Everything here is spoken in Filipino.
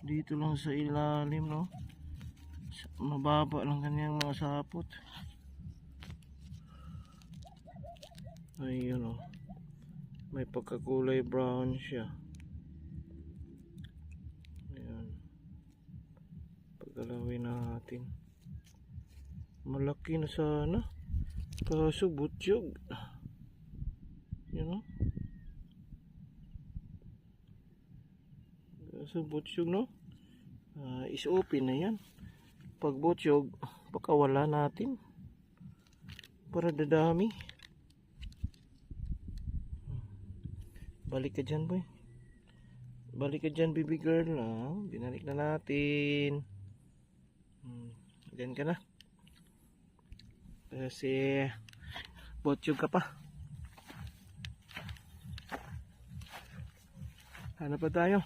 Dito lang sa ilalim, no? Mababa lang kanyang mga sapot. Ayun, oh. May pagkakulay brown siya. Ayan. Paggalawin natin. Malaki na sana. Kaso butsyog. Yun, no? Kaso butsyog, no? Is open na yan. Pag butsyog, pakawala natin. Para dadami. Balik ka dyan, boy. Balik ka dyan, baby girl. Binalik na natin. Diyan ka na. Kasi butsyog ka pa. Hanap pa tayo.